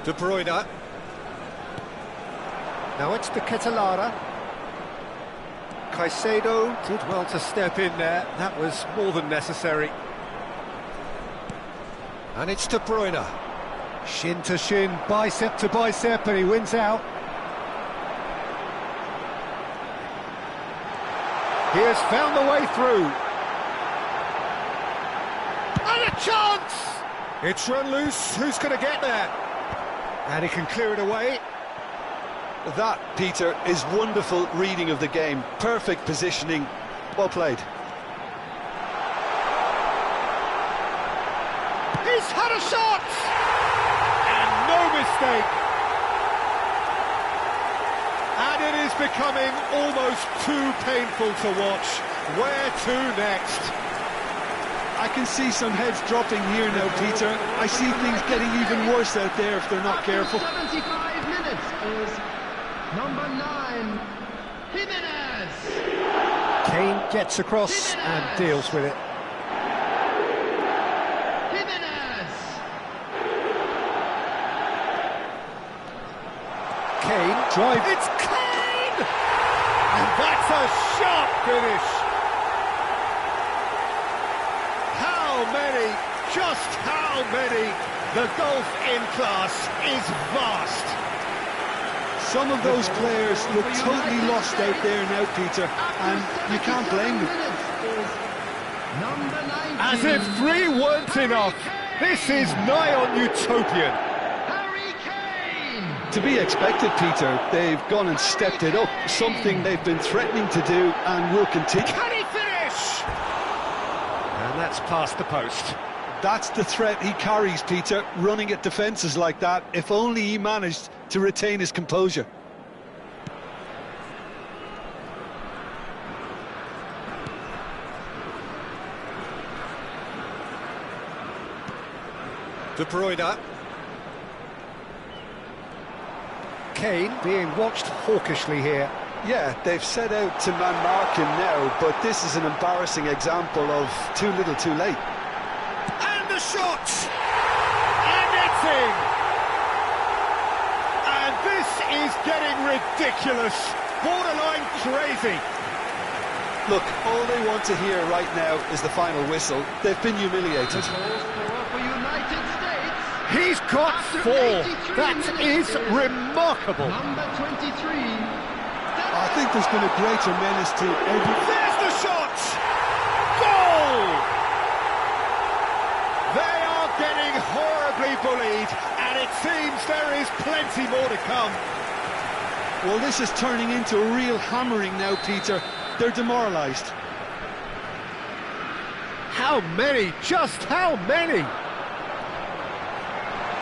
De Bruyne. Now it's the Catalara. Caicedo did well to step in there. That was more than necessary. And it's De Bruyne. Shin to shin, bicep to bicep, and he wins out. He has found the way through. And a chance! It's run loose. Who's going to get there? And he can clear it away. That, Peter, is wonderful reading of the game. Perfect positioning. Well played. He's had a shot! And no mistake. And it is becoming almost too painful to watch. Where to next? I can see some heads dropping here now, Peter. I see things getting even worse out there if they're not careful. 75 minutes is number 9, Jimenez. Kane gets across and deals with it. Jimenez. Kane drive. It's Kane! And that's a sharp finish. How many, just how many? The golf in class is vast. Some of those players look totally lost out there now, Peter, and you can't blame them. As if 3 weren't enough, this is nigh on utopian. To be expected, Peter. They've gone and stepped it up, something they've been threatening to do and will continue. Can he finish? And that's past the post. That's the threat he carries, Peter, running at defences like that, if only he managed to retain his composure. De Bruyne. Kane being watched hawkishly here. Yeah, they've set out to man-mark him now, but this is an embarrassing example of too little too late. And the shot! And it's in! And this is getting ridiculous, borderline crazy. Look, all they want to hear right now is the final whistle. They've been humiliated. He's got 4. That is remarkable. Number 23. I think there's been a greater menace to every... There's the shot! Goal! They are getting horribly bullied, and it seems there is plenty more to come. Well, this is turning into a real hammering now, Peter. They're demoralised. How many? Just how many?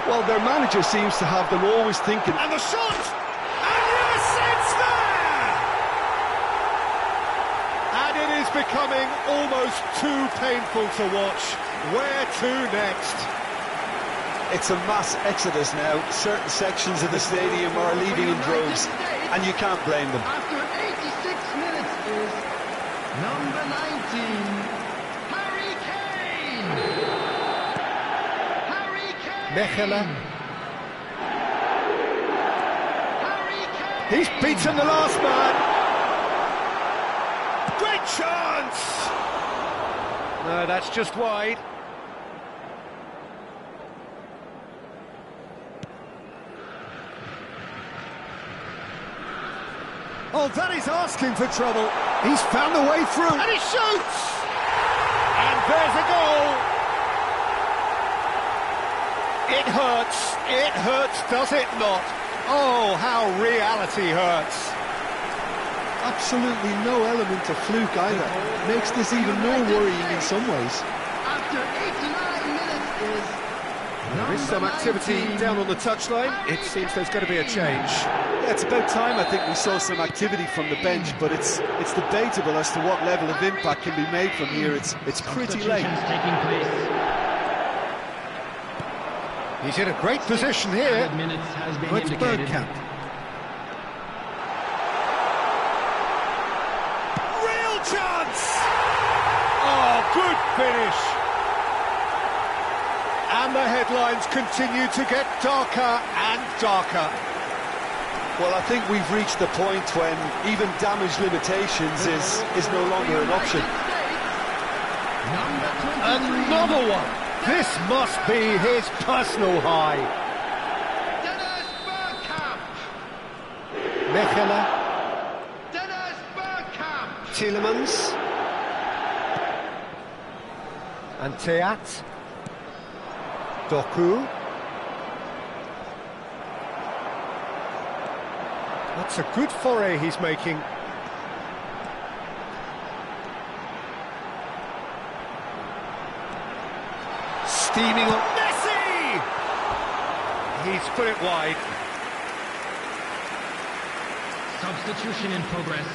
Well, their manager seems to have them always thinking... And the shot! And yes, it's there! And it is becoming almost too painful to watch. Where to next? It's a mass exodus now. Certain sections of the stadium are leaving in droves, and you can't blame them. After 86 minutes is number 19, Harry Kane. Mechelen. He's beaten the last man. Great chance! No, that's just wide. Oh, that is asking for trouble. He's found a way through. And he shoots! And there's a goal. It hurts, does it not? Oh, how reality hurts. Absolutely no element of fluke either. Makes this even more worrying in some ways. After 89 minutes is There is some activity down on the touchline. It seems there's going to be a change. Yeah, it's about time I think we saw some activity from the bench, but it's debatable as to what level of impact can be made from here. It's pretty late. He's in a great position here. It's Bergkamp. Real chance! Oh, good finish. And the headlines continue to get darker and darker. Well, I think we've reached the point when even damage limitations is no longer an option. Another one! This must be his personal high. Dennis Bergkamp. Mechelen, Dennis Bergkamp. Tielemans. And Teat. Doku. That's a good foray he's making. Steaming on Messi! He's put it wide. Substitution in progress.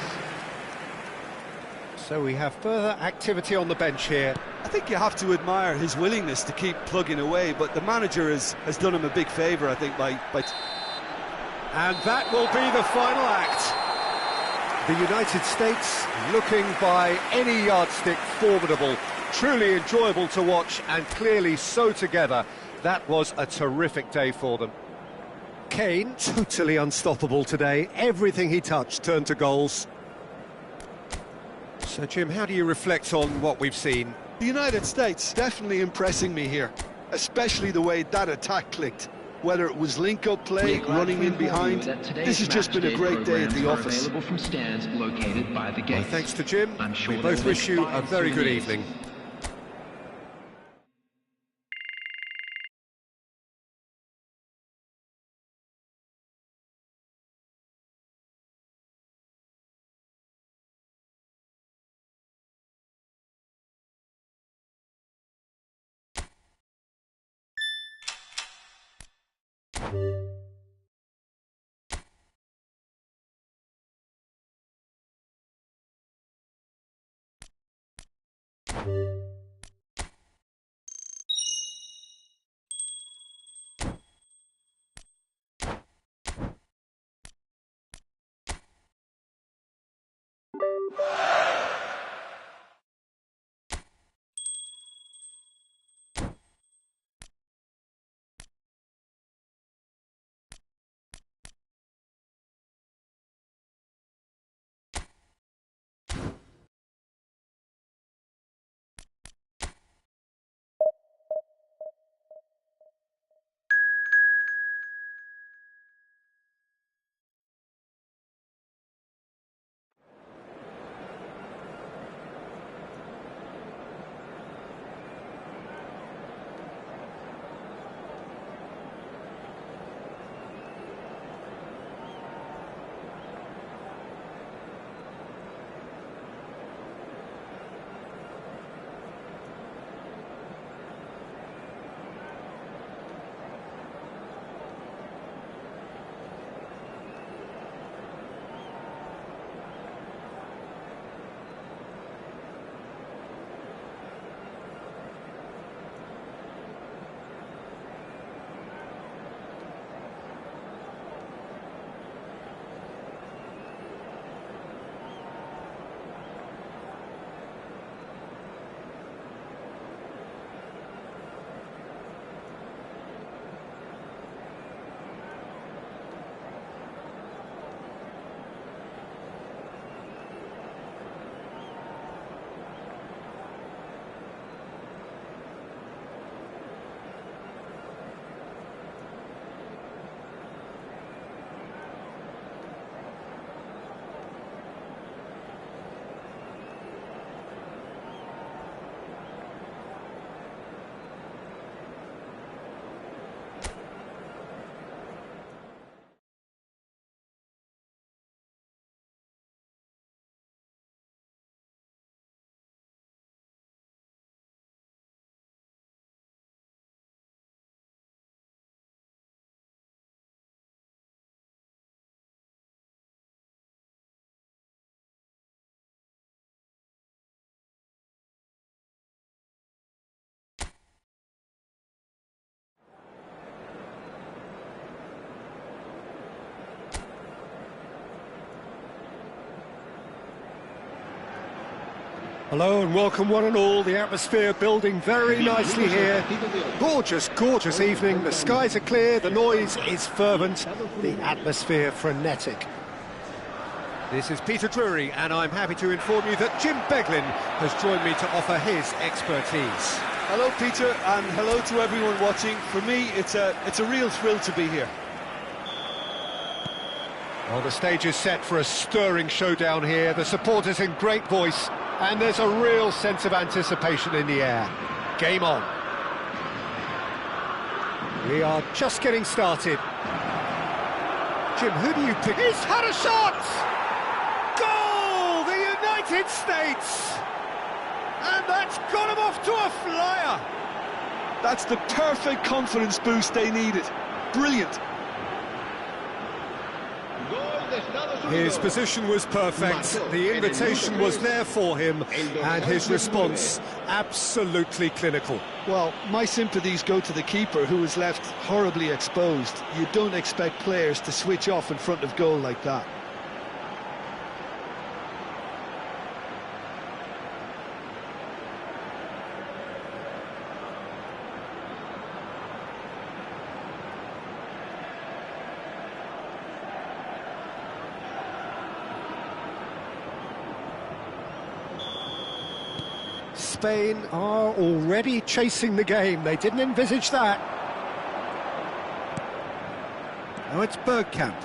So we have further activity on the bench here. I think you have to admire his willingness to keep plugging away, but the manager has done him a big favour, I think, by... And that will be the final act. The United States looking by any yardstick formidable, truly enjoyable to watch and clearly so together. That was a terrific day for them. Kane, totally unstoppable today. Everything he touched turned to goals. So, Jim, how do you reflect on what we've seen? The United States definitely impressing me here, especially the way that attack clicked. Whether it was link-up play, running in behind, this has just been a great day at the office. Available from stands located by the Well, gate. thanks to Jim. I'm sure We both they'll wish look you a fine very good souvenirs. evening. Hello and welcome one and all. The atmosphere building very nicely here. Gorgeous, gorgeous evening. The skies are clear, the noise is fervent, the atmosphere frenetic. This is Peter Drury, and I'm happy to inform you that Jim Beglin has joined me to offer his expertise. Hello, Peter, and hello to everyone watching. For me, it's a real thrill to be here. Well, the stage is set for a stirring showdown here. The supporters in great voice, and there's a real sense of anticipation in the air. Game on. We are just getting started. Jim, who do you pick? He's had a shot! Goal! The United States! And that's got him off to a flyer! That's the perfect confidence boost they needed. Brilliant. His position was perfect, the invitation was there for him, and his response absolutely clinical. Well, my sympathies go to the keeper, who was left horribly exposed. You don't expect players to switch off in front of goal like that. Spain are already chasing the game. They didn't envisage that. Now it's Bergkamp.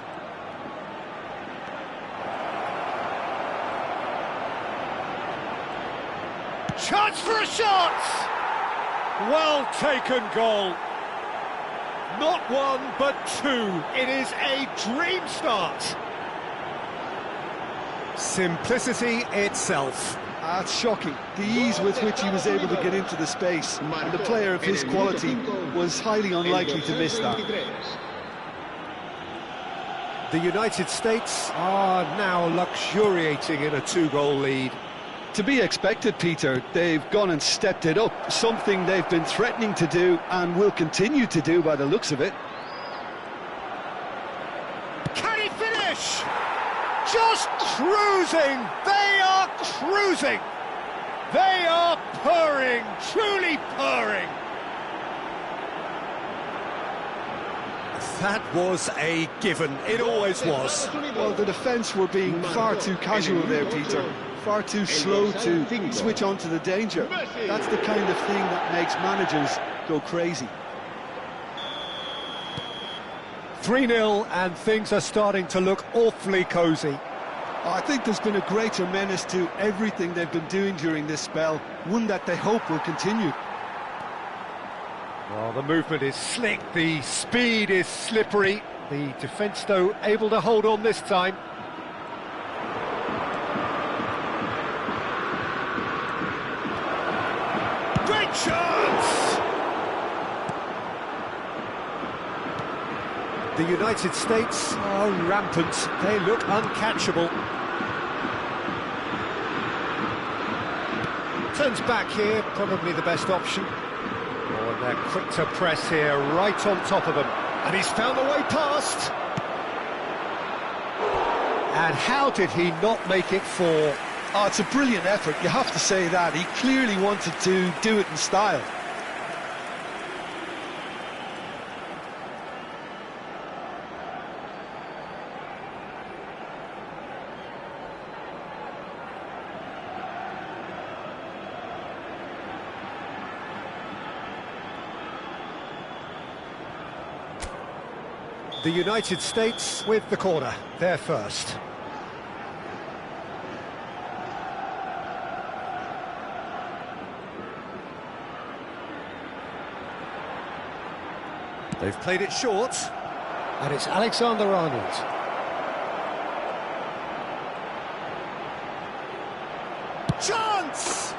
Chance for a shot! Well taken goal. Not one, but two. It is a dream start. Simplicity itself. That's shocking. The ease with which he was able to get into the space, and the player of his quality was highly unlikely to miss that. The United States are now luxuriating in a two-goal lead. To be expected, Peter. They've gone and stepped it up, something they've been threatening to do and will continue to do by the looks of it. Can he finish? Just cruising! They are cruising! They are purring, truly purring! That was a given, it always was. Well, the defence were being far too casual there, Peter. Far too slow to switch on to the danger. That's the kind of thing that makes managers go crazy. 3-0 and things are starting to look awfully cosy. I think there's been a greater menace to everything they've been doing during this spell, one that they hope will continue. Well, the movement is slick, the speed is slippery. The defence, though, able to hold on this time. Great chance! The United States are rampant. They look uncatchable. Turns back here, probably the best option. Oh, and they're quick to press here, right on top of them. And he's found the way past. And how did he not make it four? Oh, it's a brilliant effort, you have to say that. He clearly wanted to do it in style. The United States with the corner, they're first. They've played it short, and it's Alexander-Arnold. Chance!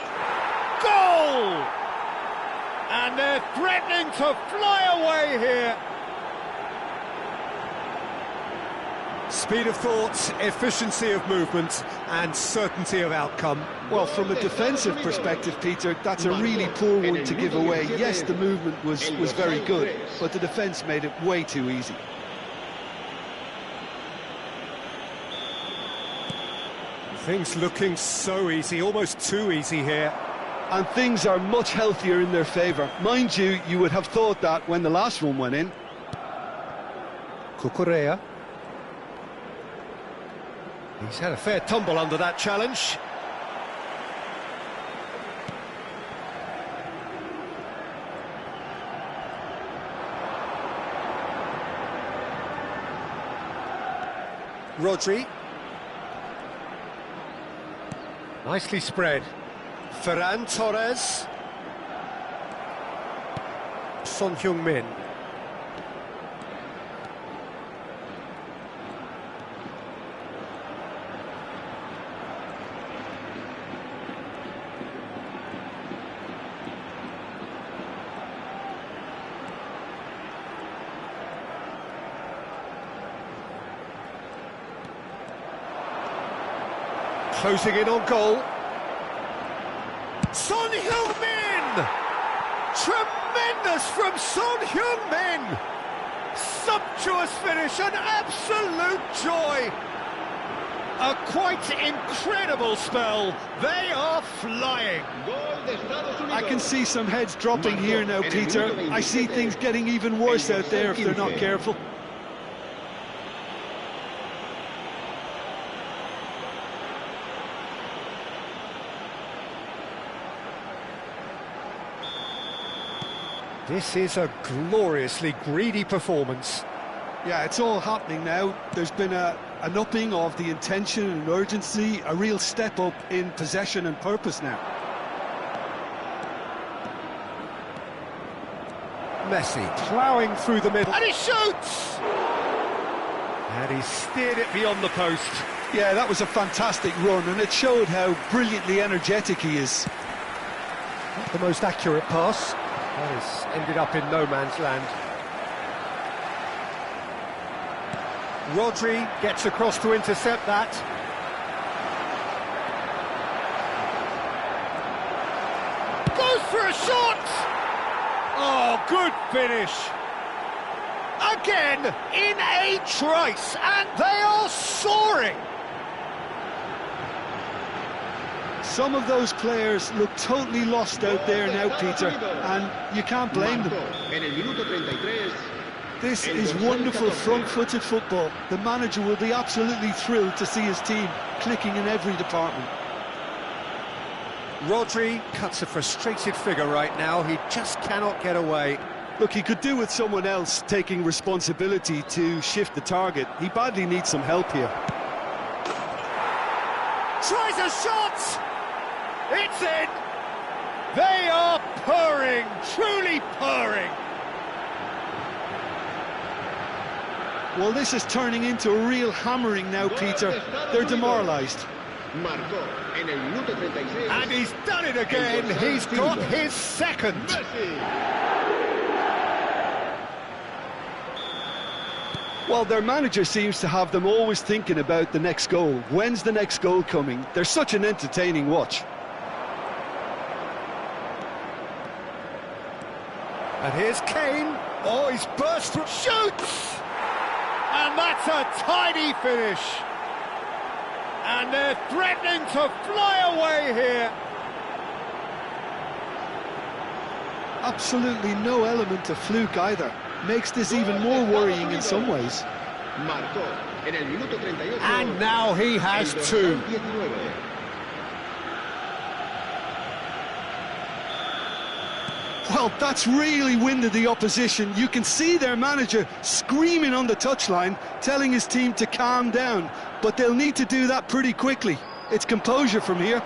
Goal! And they're threatening to fly away here. Speed of thought, efficiency of movement, and certainty of outcome. Well, from a defensive perspective, Peter, that's a really poor one to give away. Yes, the movement was very good, but the defence made it way too easy. Things looking so easy, almost too easy here. And things are much healthier in their favour. Mind you, you would have thought that when the last one went in. Cucurella. He's had a fair tumble under that challenge. Rodri. Nicely spread. Ferran Torres. Son Heung-min. Closing in on goal. Son Heung-min! Tremendous from Son Heung-min! Sumptuous finish, an absolute joy! A quite incredible spell. They are flying. I can see some heads dropping here now, Peter. I see things getting even worse out there if they're not careful. This is a gloriously greedy performance. Yeah, it's all happening now. There's been an upping of the intention and urgency, a real step up in possession and purpose now. Messi ploughing through the middle. And he shoots! And he steered it beyond the post. Yeah, that was a fantastic run, and it showed how brilliantly energetic he is. Not the most accurate pass. That has ended up in no man's land. Rodri gets across to intercept that. Goes for a shot! Oh, good finish. Again, in a trice, and they are soaring. Some of those players look totally lost out there now, Peter, and you can't blame them. This is wonderful front-footed football. The manager will be absolutely thrilled to see his team clicking in every department. Rodri cuts a frustrated figure right now. He just cannot get away. Look, he could do with someone else taking responsibility to shift the target. He badly needs some help here. Tries a shot! It's in! They are purring, truly purring. Well, this is turning into a real hammering now, Peter. They're demoralised. And he's done it again. He's got his second. Well, their manager seems to have them always thinking about the next goal. When's the next goal coming? They're such an entertaining watch. And here's Kane. Oh, he's burst through. Shoots! And that's a tidy finish. And they're threatening to fly away here. Absolutely no element of fluke either. Makes this even more worrying in some ways. And now he has two. Well, that's really winded the opposition. You can see their manager screaming on the touchline, telling his team to calm down. But they'll need to do that pretty quickly. It's composure from here.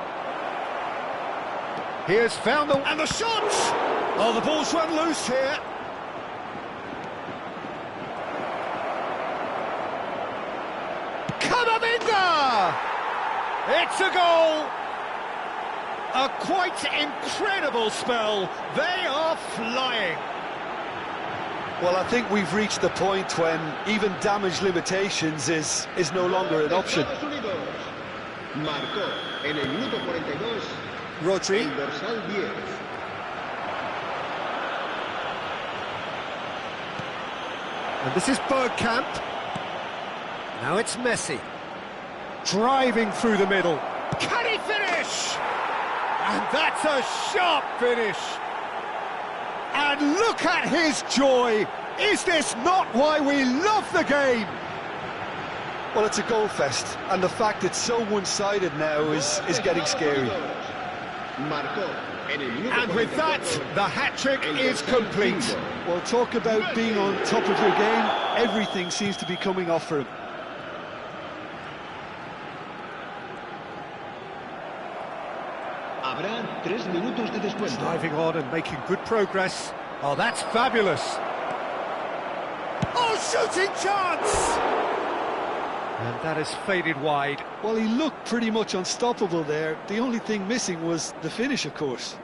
He has found the... And the shot! Oh, the ball's run loose here. Kamavinga! It's a goal! A quite incredible spell. They are flying. Well, I think we've reached the point when even damage limitations is no longer an option. Rodri. And this is Bergkamp. Now it's Messi. Driving through the middle. Can he finish? And that's a sharp finish. And look at his joy. Is this not why we love the game? Well, it's a goal fest, and the fact it's so one-sided now is getting scary. And with that, the hat-trick is complete. Well, talk about being on top of your game. Everything seems to be coming off for him. Diving on and making good progress. Oh, that's fabulous. Oh, shooting chance! And that has faded wide. Well, he looked pretty much unstoppable there. The only thing missing was the finish, of course.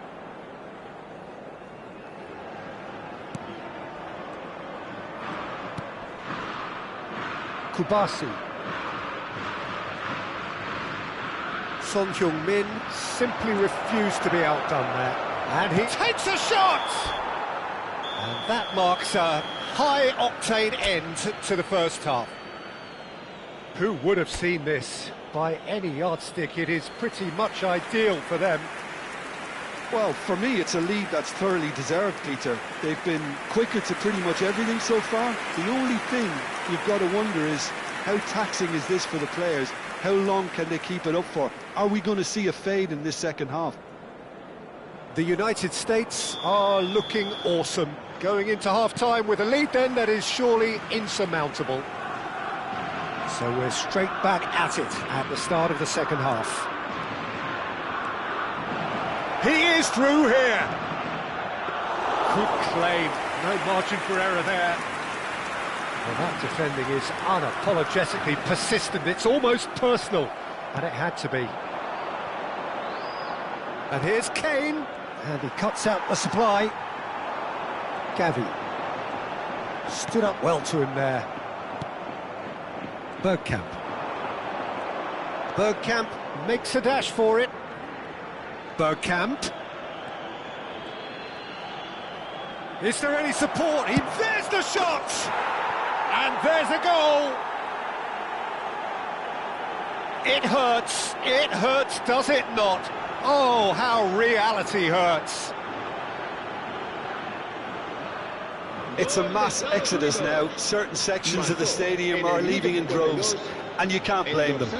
Kubasi. Son Heung-min simply refused to be outdone there. And he takes a shot! And that marks a high-octane end to the first half. Who would have seen this? By any yardstick, it is pretty much ideal for them. Well, for me, it's a lead that's thoroughly deserved, Peter. They've been quicker to pretty much everything so far. The only thing you've got to wonder is, how taxing is this for the players? How long can they keep it up for? Are we going to see a fade in this second half? The United States are looking awesome. Going into half-time with a lead then that is surely insurmountable. So we're straight back at it at the start of the second half. He is through here. Good claim. No margin for error there. Well, that defending is unapologetically persistent. It's almost personal, and it had to be. And here's Kane, and he cuts out the supply. Gavi stood up well to him there. Bergkamp. Bergkamp makes a dash for it. Bergkamp. Is there any support? There's the shot! And there's a goal! It hurts, does it not? Oh, how reality hurts. It's a mass exodus now. Certain sections of the stadium are leaving in droves, and you can't blame them.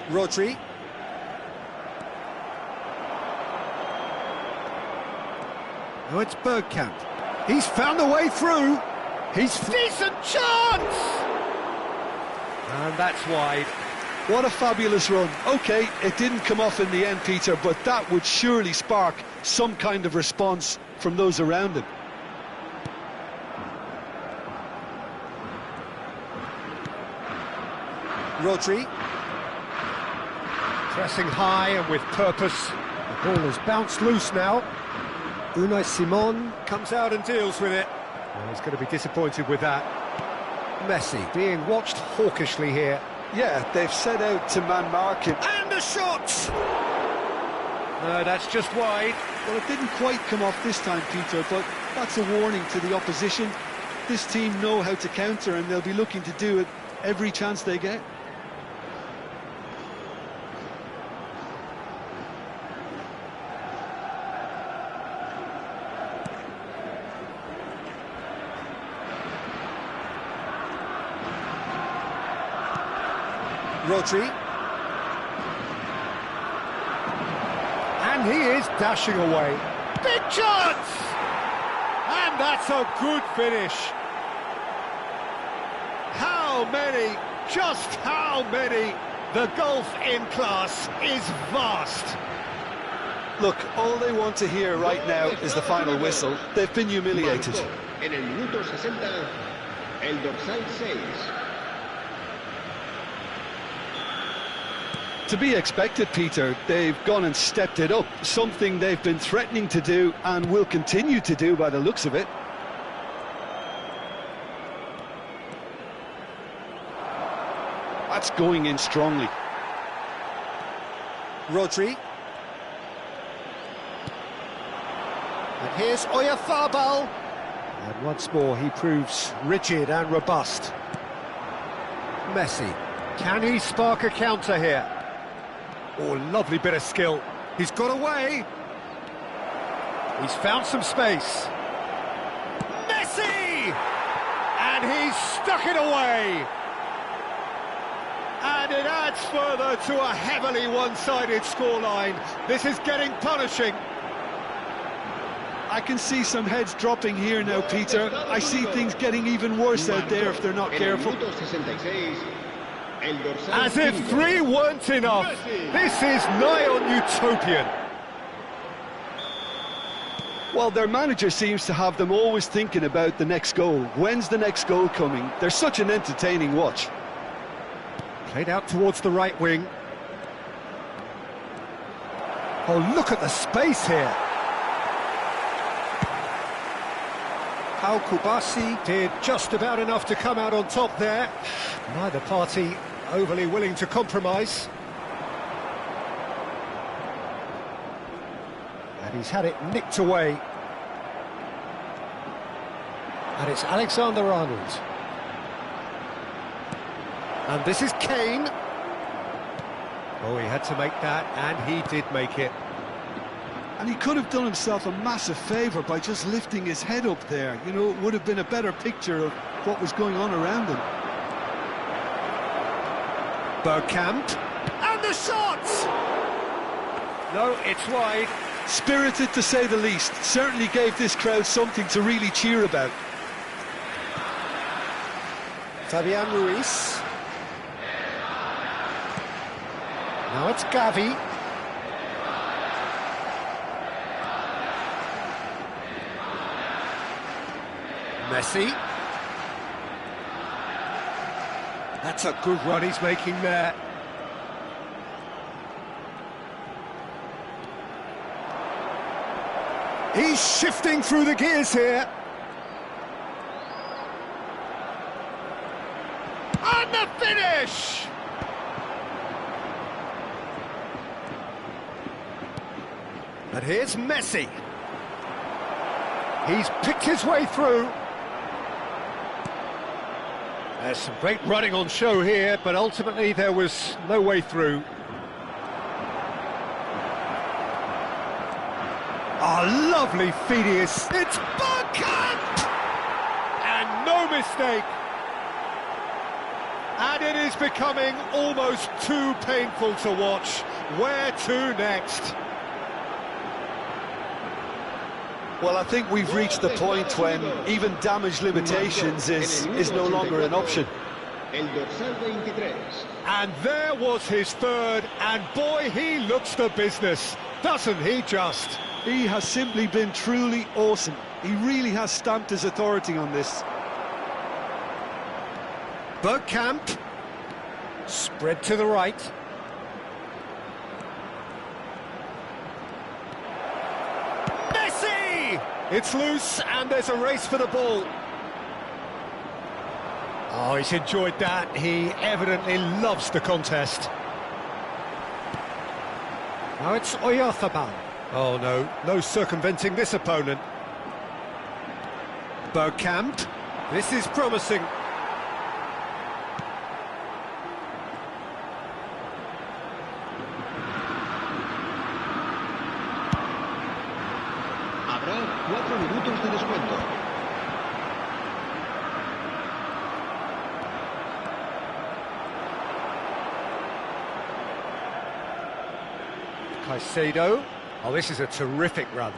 Rodri. Now it's Bergkamp. He's found a way through. He's decent chance! And that's wide. What a fabulous run. OK, it didn't come off in the end, Peter, but that would surely spark some kind of response from those around him. Rodri. Pressing high and with purpose. The ball has bounced loose now. Unai Simon comes out and deals with it. Well, he's going to be disappointed with that. Messi being watched hawkishly here. Yeah, they've set out to man-mark him. And a shot! No, that's just wide. Well, it didn't quite come off this time, Peter, but that's a warning to the opposition. This team know how to counter, and they'll be looking to do it every chance they get. Rodri. And he is dashing away. Big chance! And that's a good finish. How many, just how many? The gulf in class is vast. Look, all they want to hear right now is the final whistle. They've been humiliated. En el minuto 60, el dorsal 6. To be expected, Peter. They've gone and stepped it up, something they've been threatening to do and will continue to do by the looks of it. That's going in strongly. Rodri. And here's Oyarzabal. And once more he proves rigid and robust. Messi. Can he spark a counter here? Oh, lovely bit of skill. He's got away. He's found some space. Messi! And he's stuck it away. And it adds further to a heavily one-sided scoreline. This is getting punishing. I can see some heads dropping here now, Peter. I see things getting even worse out there if they're not careful. As if 3 weren't enough. This is nigh on utopian. Well, their manager seems to have them always thinking about the next goal. When's the next goal coming? They're such an entertaining watch. Played out towards the right wing. Oh, look at the space here. Al Kubasi did just about enough to come out on top there. Neither party overly willing to compromise. And he's had it nicked away. And it's Alexander-Arnold. And this is Kane. Oh, he had to make that, and he did make it. And he could have done himself a massive favour by just lifting his head up there. You know, it would have been a better picture of what was going on around him. Bergkamp. And the shot! No, it's wide. Spirited to say the least. Certainly gave this crowd something to really cheer about. Fabian Ruiz. Now it's Gavi. Messi. That's a good run he's making there. He's shifting through the gears here. And the finish! And here's Messi. He's picked his way through. There's some great running on show here, but ultimately there was no way through. Oh, lovely Phineas. It's Bergkamp! And no mistake. And it is becoming almost too painful to watch. Where to next? Well, I think we've reached the point when even damage limitations is no longer an option. And there was his third, and boy, he looks the business, doesn't he just? He has simply been truly awesome. He really has stamped his authority on this. Bergkamp, spread to the right. Messi! It's loose, and there's a race for the ball. Oh, he's enjoyed that. He evidently loves the contest. Now it's Oyarzabal. Oh, no circumventing this opponent. Bergkamp. This is promising. Habrá 4 minutos de descuento. Caicedo. Oh, this is a terrific run.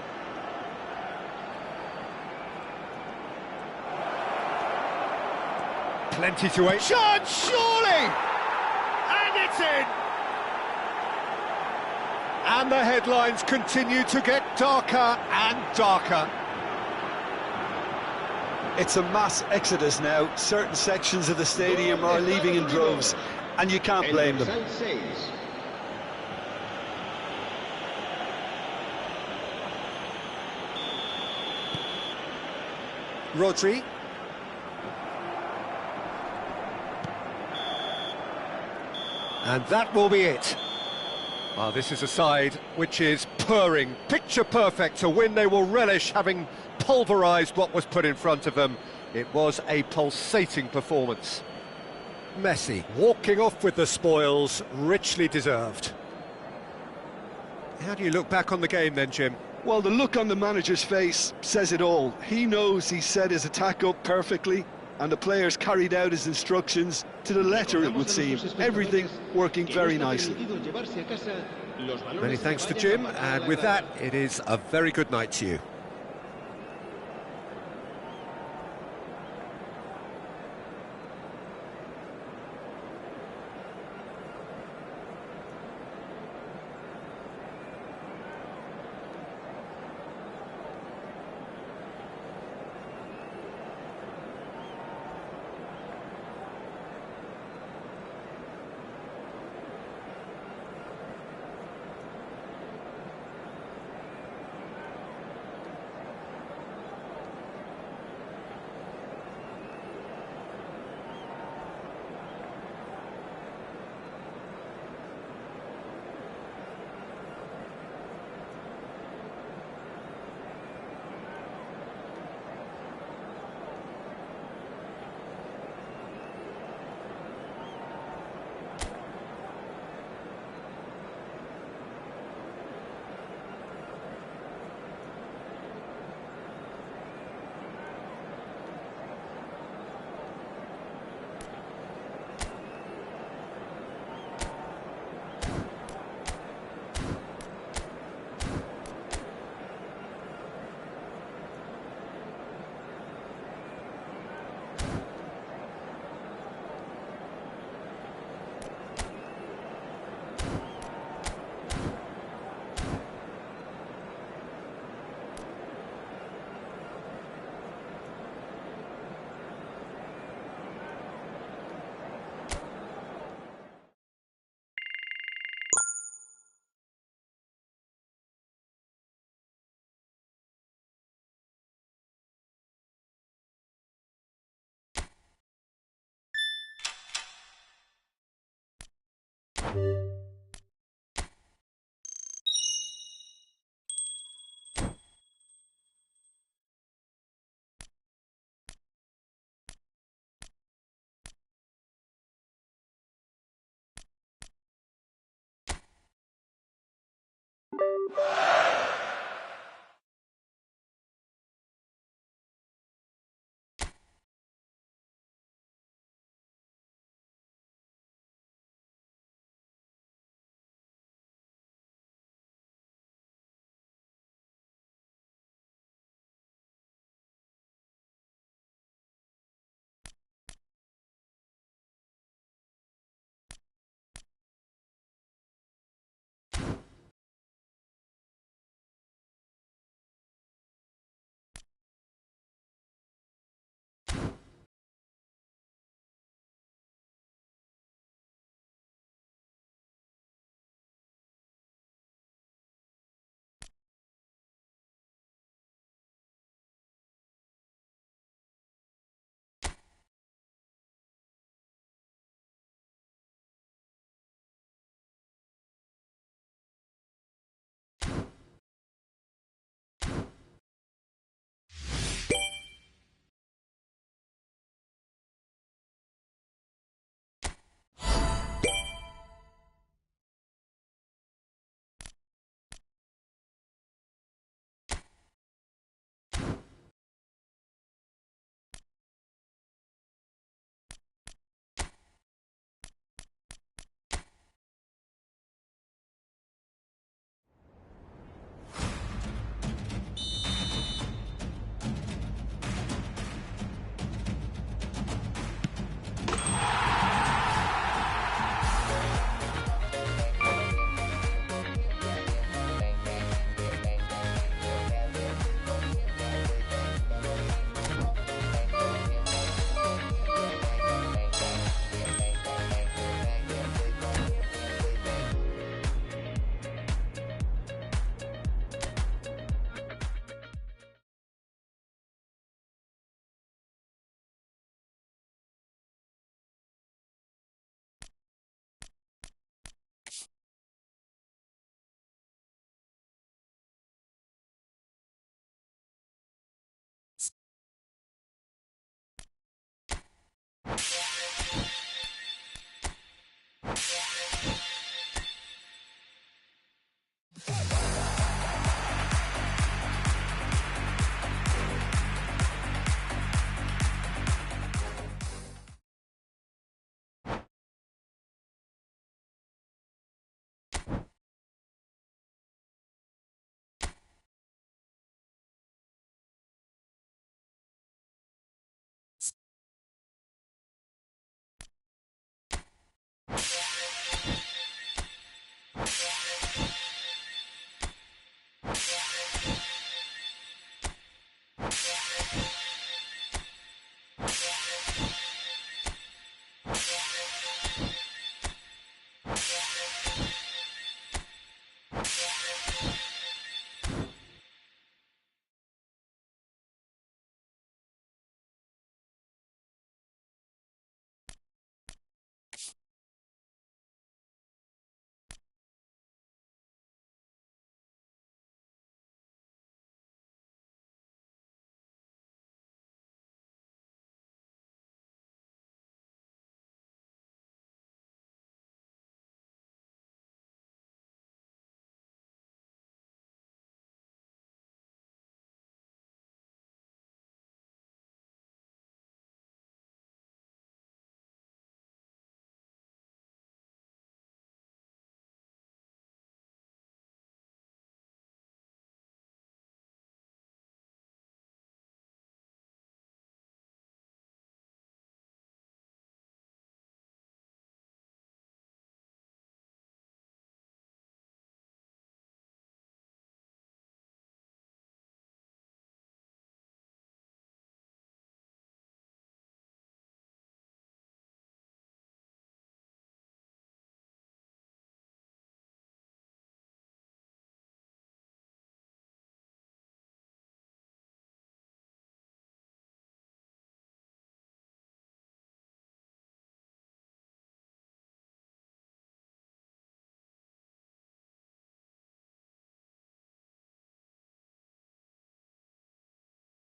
Plenty to wait. Shot, surely! And it's in! And the headlines continue to get darker and darker. It's a mass exodus now. Certain sections of the stadium are leaving in droves, and you can't blame them. Rodri. And that will be it. Well, this is a side which is purring, picture perfect, a win they will relish, having pulverised what was put in front of them. It was a pulsating performance. Messi walking off with the spoils, richly deserved. How do you look back on the game then, Jim? Well, the look on the manager's face says it all. He knows he set his attack up perfectly, and the players carried out his instructions to the letter, it would seem. Everything working very nicely. Many thanks to Jim, and with that, it is a very good night to you.